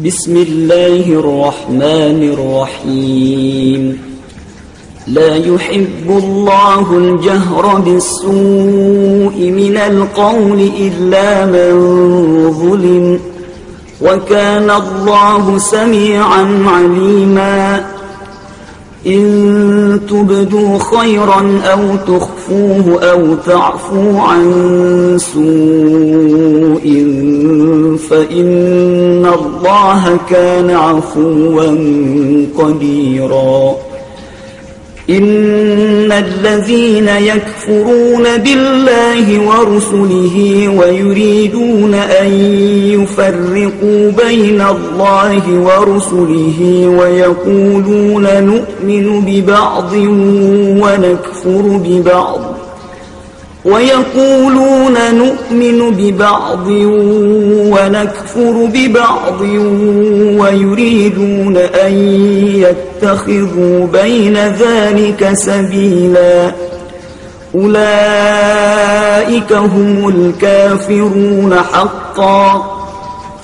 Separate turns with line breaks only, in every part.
بسم الله الرحمن الرحيم. لا يحب الله الجهر بالسوء من القول إلا من ظلم، وكان الله سميعا عليما. إن تبدوا خيرا أو تخفوه أو تعفوا عن سوء فإن الله كان عفوا قديرا. إن الذين يكفرون بالله ورسله ويريدون أن يفرقوا بين الله ورسله ويقولون نؤمن ببعض ونكفر ببعض ويريدون أن يتخذوا بين ذلك سبيلا. أولئك هم الكافرون حقا،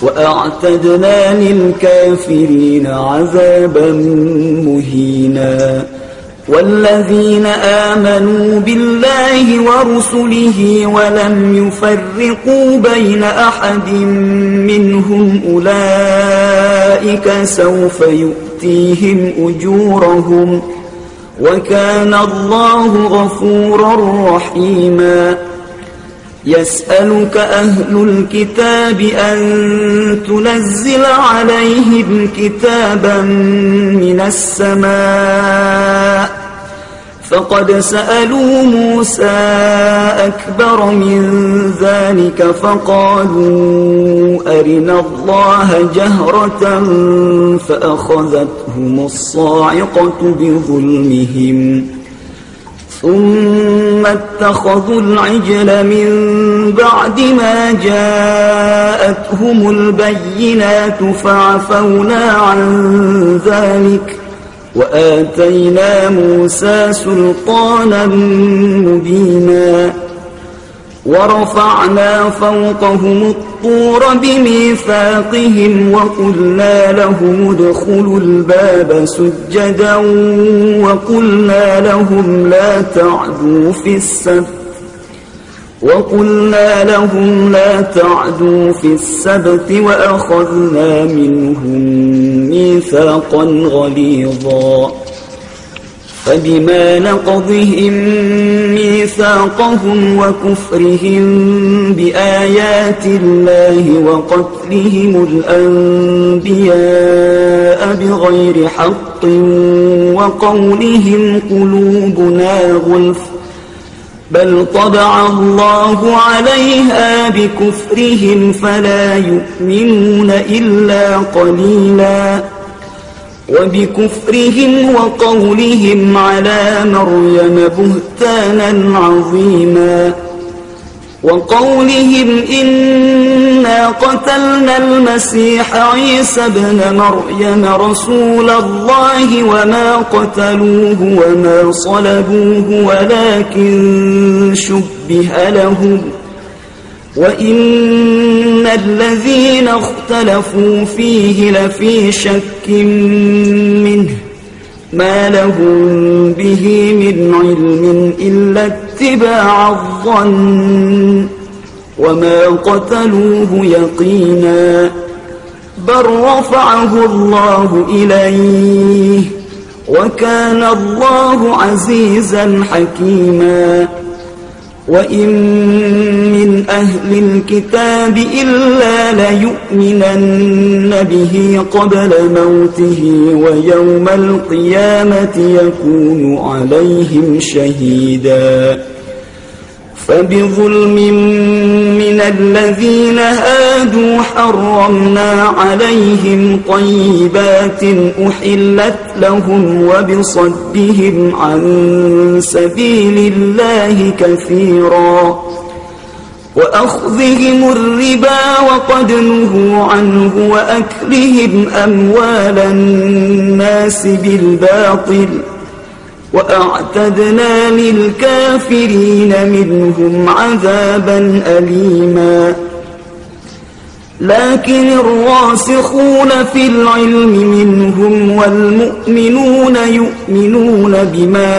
وأعتدنا للكافرين عذابا مهينا. والذين آمنوا بالله ورسله ولم يفرقوا بين أحد منهم أولئك سوف يؤتيهم أجورهم، وكان الله غفورا رحيما. يسألك أهل الكتاب أن تنزل عليهم كتابا من السماء، فقد سألوا موسى أكبر من ذلك فقالوا أرنا الله جهرة فأخذتهم الصاعقة بظلمهم، ثم اتخذوا العجل من بعد ما جاءتهم البينات فعفونا عن ذلك وآتينا موسى سلطانا مبينا. ورفعنا فوقهم الطور بميثاقهم وقلنا لهم ادخلوا الباب سجدا وقلنا لهم لا تعدوا في السبت وأخذنا منهم ميثاقا غليظا. فبما نقضهم ميثاقهم وكفرهم بآيات الله وقتلهم الأنبياء بغير حق وقولهم قلوبنا غلف، بل طبع الله عليها بكفرهم فلا يؤمنون إلا قليلا. وبكفرهم وقولهم على مريم بهتانا عظيما، وقولهم إنا قتلنا المسيح عيسى ابن مريم رسول الله وما قتلوه وما صلبوه ولكن شبه لهم، وإن الذين اختلفوا فيه لفي شك منه ما لهم به من علم إلا اتباع الظن، وما قتلوه يقينا، بل رفعه الله إليه، وكان الله عزيزا حكيما. وإن من أهل الكتاب إلا ليؤمنن به قبل موته ويوم القيامة يكون عليهم شهيدا. فبظلم من الذين هادوا حرمنا عليهم طيبات أحلت لهم وبصدهم عن سبيل الله كثيرا، وأخذهم الربا وقد نهوا عنه وأكلهم أموال الناس بالباطل، وأعتدنا للكافرين منهم عذابا أليما. لكن الراسخون في العلم منهم والمؤمنون يؤمنون بما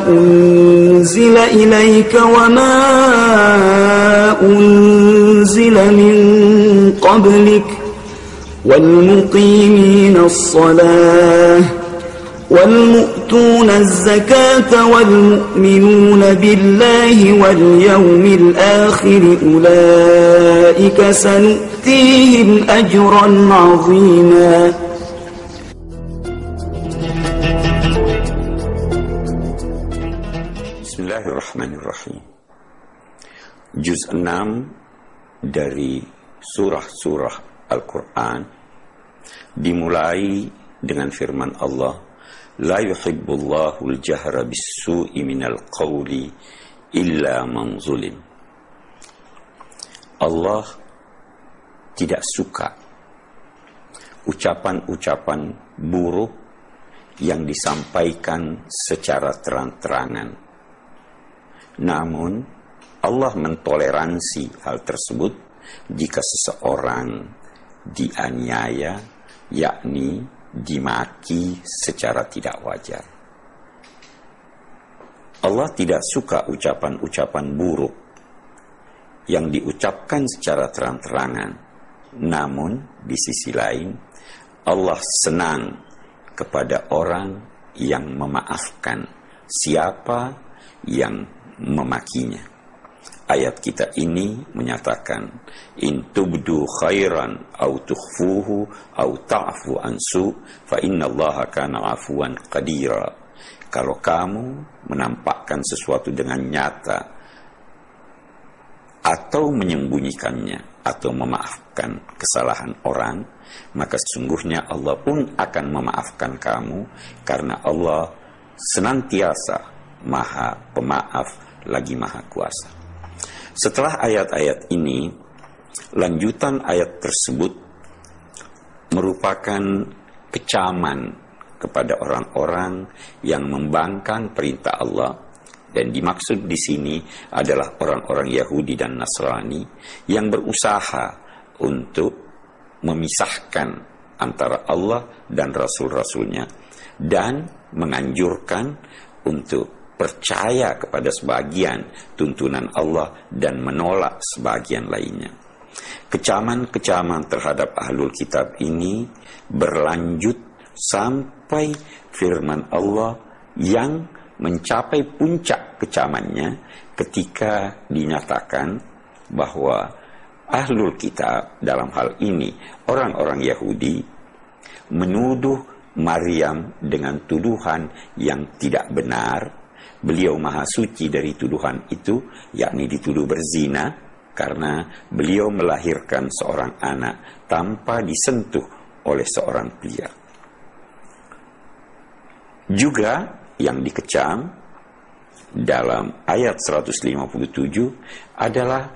أنزل إليك وما أنزل من قبلك والمقيمين الصلاة والمؤتون الزكاة والمؤمنون بالله واليوم الآخر أولئك سنؤتيهم أجرا عظيما.
Bismillahirrahmanirrahim. Juz 6 dari surah-surah Al-Quran dimulai dengan firman Allah, la yuhibbullahu al-jahra bis-su'i minal qawli illa man zulim. Allah tidak suka ucapan-ucapan buruk yang disampaikan secara terang-terangan. Namun Allah mentoleransi hal tersebut jika seseorang dianiaya, yakni dimaki secara tidak wajar. Allah tidak suka ucapan-ucapan buruk yang diucapkan secara terang-terangan. Namun di sisi lain, Allah senang kepada orang yang memaafkan siapa yang memakinya. Ayat kita ini menyatakan, in tubdu khairan au tukhfuhu au ta'fu ansu fa innallaha kana afuwan qadira. Kalau kamu menampakkan sesuatu dengan nyata atau menyembunyikannya atau memaafkan kesalahan orang, maka sesungguhnya Allah pun akan memaafkan kamu, karena Allah senantiasa Maha Pemaaf lagi Maha Kuasa. Setelah ayat-ayat ini, lanjutan ayat tersebut merupakan kecaman kepada orang-orang yang membangkang perintah Allah, dan dimaksud di sini adalah orang-orang Yahudi dan Nasrani yang berusaha untuk memisahkan antara Allah dan Rasul-Rasulnya dan menganjurkan untuk percaya kepada sebagian tuntunan Allah dan menolak sebagian lainnya. Kecaman-kecaman terhadap ahlul kitab ini berlanjut sampai firman Allah yang mencapai puncak kecamannya ketika dinyatakan bahwa ahlul kitab, dalam hal ini orang-orang Yahudi, menuduh Maryam dengan tuduhan yang tidak benar. Beliau maha suci dari tuduhan itu, yakni dituduh berzina, karena beliau melahirkan seorang anak tanpa disentuh oleh seorang pria. Juga yang dikecam dalam ayat 157 adalah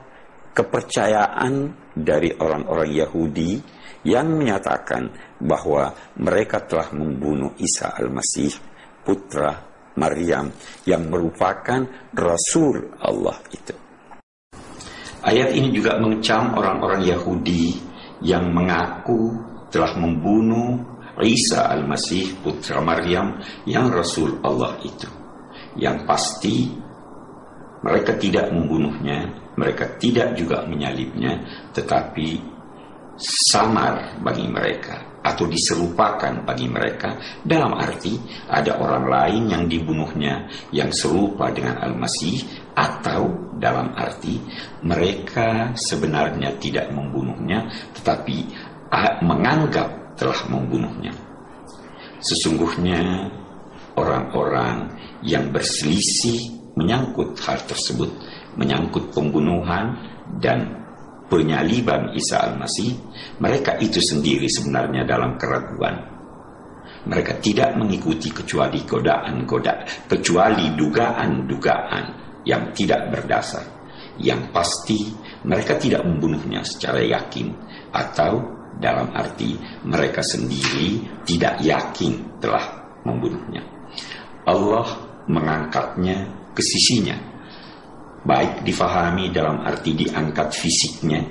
kepercayaan dari orang-orang Yahudi yang menyatakan bahwa mereka telah membunuh Isa al-Masih, putra Maryam, yang merupakan Rasul Allah itu. Ayat ini juga mengecam orang-orang Yahudi yang mengaku telah membunuh Isa al-Masih, putra Maryam, yang Rasul Allah itu. Yang pasti mereka tidak membunuhnya, mereka tidak juga menyalibnya, tetapi samar bagi mereka atau diserupakan bagi mereka, dalam arti ada orang lain yang dibunuhnya yang serupa dengan Al-Masih, atau dalam arti mereka sebenarnya tidak membunuhnya tetapi menganggap telah membunuhnya. Sesungguhnya orang-orang yang berselisih menyangkut hal tersebut, menyangkut pembunuhan dan penyaliban Isa al-Masih, mereka itu sendiri sebenarnya dalam keraguan. Mereka tidak mengikuti kecuali kecuali dugaan-dugaan yang tidak berdasar. Yang pasti mereka tidak membunuhnya secara yakin, atau dalam arti mereka sendiri tidak yakin telah membunuhnya. Allah mengangkatnya ke sisinya, baik difahami dalam arti diangkat fisiknya,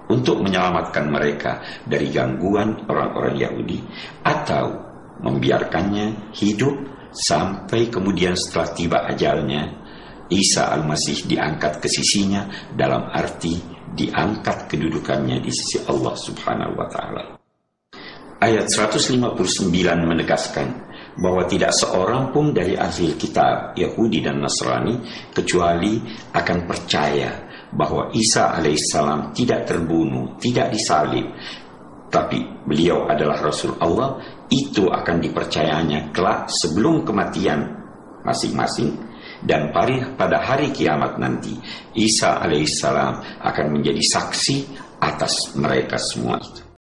untuk menyelamatkan mereka dari gangguan orang-orang Yahudi, atau membiarkannya hidup sampai kemudian setelah tiba ajalnya, Isa Al-Masih diangkat ke sisinya, dalam arti diangkat kedudukannya di sisi Allah Subhanahu wa Ta'ala. Ayat 159 menegaskan bahwa tidak seorang pun dari ahli kitab Yahudi dan Nasrani kecuali akan percaya bahwa Isa alaihissalam tidak terbunuh, tidak disalib, tapi beliau adalah Rasul Allah. Itu akan dipercayanya kelak sebelum kematian masing-masing, dan pada hari kiamat nanti Isa alaihissalam akan menjadi saksi atas mereka semua itu.